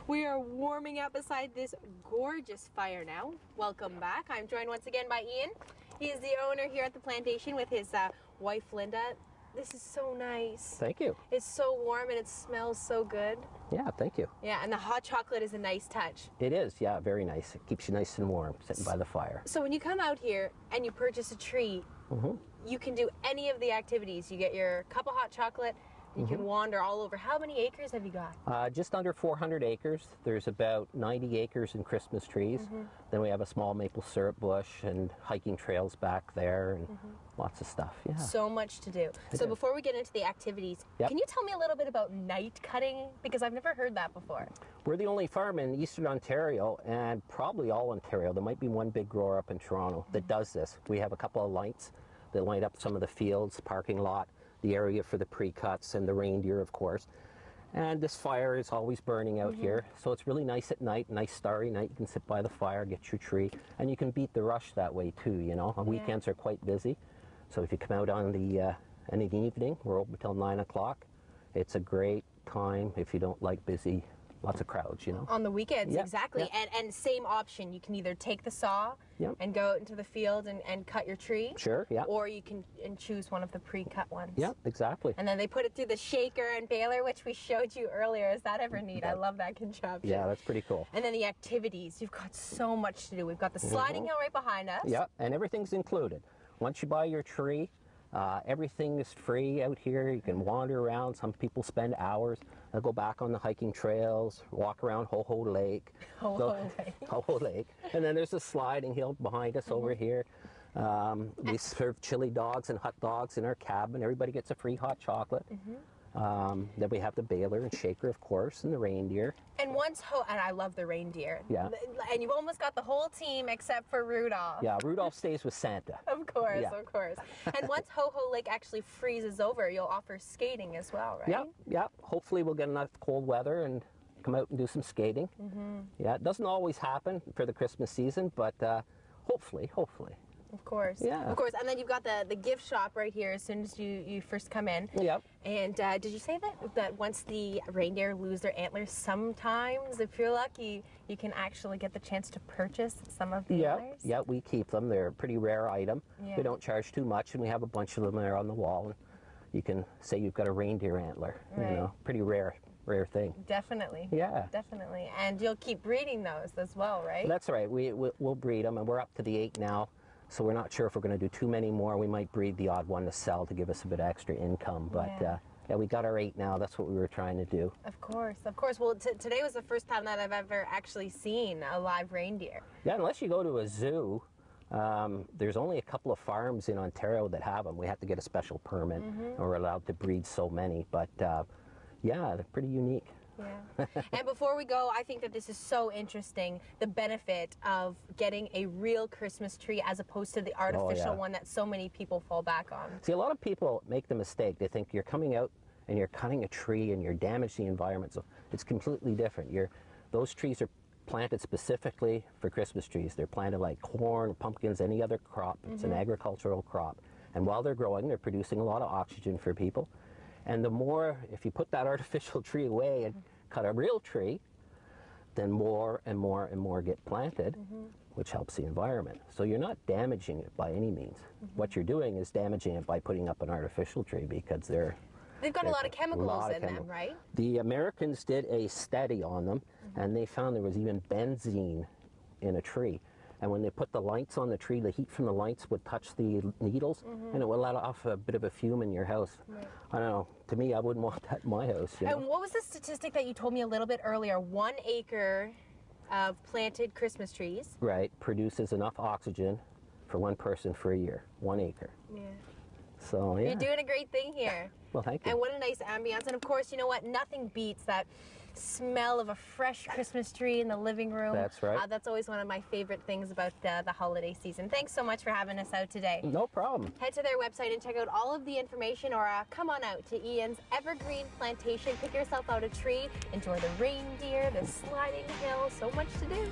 We are warming up beside this gorgeous fire now. Welcome back. I'm joined once again by Ian. He is the owner here at the plantation with his wife Linda. This is so nice. Thank you. It's so warm and it smells so good. Yeah, thank you. Yeah, and the hot chocolate is a nice touch. It is, yeah, very nice. It keeps you nice and warm sitting by the fire. So when you come out here and you purchase a tree, you can do any of the activities. You get your cup of hot chocolate, you can wander all over. How many acres have you got? Just under 400 acres. There's about 90 acres in Christmas trees. Then we have a small maple syrup bush and hiking trails back there and lots of stuff. Yeah. So much to do. So before we get into the activities, can you tell me a little bit about night cutting? Because I've never heard that before. We're the only farm in Eastern Ontario and probably all Ontario. There might be one big grower up in Toronto that does this. We have a couple of lights that light up some of the fields, parking lot, the area for the pre-cuts, and the reindeer, of course. And this fire is always burning out here, so it's really nice at night, nice starry night. You can sit by the fire, get your tree, and you can beat the rush that way too, you know. On weekends are quite busy, so if you come out on the in the evening, we're open till 9 o'clock. It's a great time if you don't like busy, lots of crowds, you know. On the weekends, exactly. And same option, you can either take the saw and go out into the field and cut your tree. Sure, yeah. Or you can choose one of the pre-cut ones. Yeah, exactly. And then they put it through the shaker and baler, which we showed you earlier. Is that ever neat? I love that contraption. Yeah, that's pretty cool. And then the activities. You've got so much to do. We've got the sliding hill right behind us. Yeah, and everything's included. Once you buy your tree, everything is free out here. You can wander around. Some people spend hours. They'll go back on the hiking trails, walk around Ho-Ho Lake. Ho-Ho Lake. And then there's a sliding hill behind us over here. We serve chili dogs and hot dogs in our cabin. Everybody gets a free hot chocolate. Then we have the baler and shaker, of course, and the reindeer. And and I love the reindeer. Yeah. And you've almost got the whole team except for Rudolph. Yeah, Rudolph stays with Santa. Of course, of course. And once Ho-Ho Lake actually freezes over, you'll offer skating as well, right? Yeah, yeah. Hopefully we'll get enough cold weather and come out and do some skating. Yeah, it doesn't always happen for the Christmas season, but hopefully. Of course. Yeah. Of course. And then you've got the gift shop right here as soon as you first come in. Yep. And did you say that once the reindeer lose their antlers, sometimes, if you're lucky, you can actually get the chance to purchase some of the antlers? Yeah, we keep them. They're a pretty rare item. We don't charge too much, and we have a bunch of them there on the wall. And you can say you've got a reindeer antler. Right. You know, pretty rare thing. Definitely. Yeah. Definitely. And you'll keep breeding those as well, right? That's right. We'll breed them, and we're up to the 8 now. So we're not sure if we're going to do too many more. We might breed the odd one to sell to give us a bit of extra income. But yeah, we got our 8 now. That's what we were trying to do. Of course, of course. Well, today was the first time that I've ever actually seen a live reindeer. Yeah, unless you go to a zoo. There's only a couple of farms in Ontario that have them. We have to get a special permit, and we're allowed to breed so many. But yeah, they're pretty unique. Yeah. And before we go, I think that this is so interesting, the benefit of getting a real Christmas tree as opposed to the artificial one that so many people fall back on. See, a lot of people make the mistake. They think you're coming out and you're cutting a tree and you're damaging the environment. So it's completely different. Those trees are planted specifically for Christmas trees. They're planted like corn, pumpkins, any other crop. It's an agricultural crop. And while they're growing, they're producing a lot of oxygen for people. And the more, if you put that artificial tree away and cut a real tree, then more and more and more get planted, which helps the environment. So you're not damaging it by any means. What you're doing is damaging it by putting up an artificial tree because they've got a lot of chemicals in them, right? The Americans did a study on them, and they found there was even benzene in a tree. And when they put the lights on the tree, the heat from the lights would touch the needles, and it would let off a bit of a fume in your house. Right. I don't know. To me, I wouldn't want that in my house. You know? And what was the statistic that you told me a little bit earlier? 1 acre of planted Christmas trees. Right. Produces enough oxygen for one person for a year. 1 acre. Yeah. So, yeah. You're doing a great thing here. Well, thank you. And what a nice ambiance. And of course, you know what? Nothing beats that smell of a fresh Christmas tree in the living room. That's right. That's always one of my favorite things about the holiday season. Thanks so much for having us out today. No problem. Head to their website and check out all of the information, or come on out to Ian's Evergreen Plantation. Pick yourself out a tree. Enjoy the reindeer, the sliding hill. So much to do.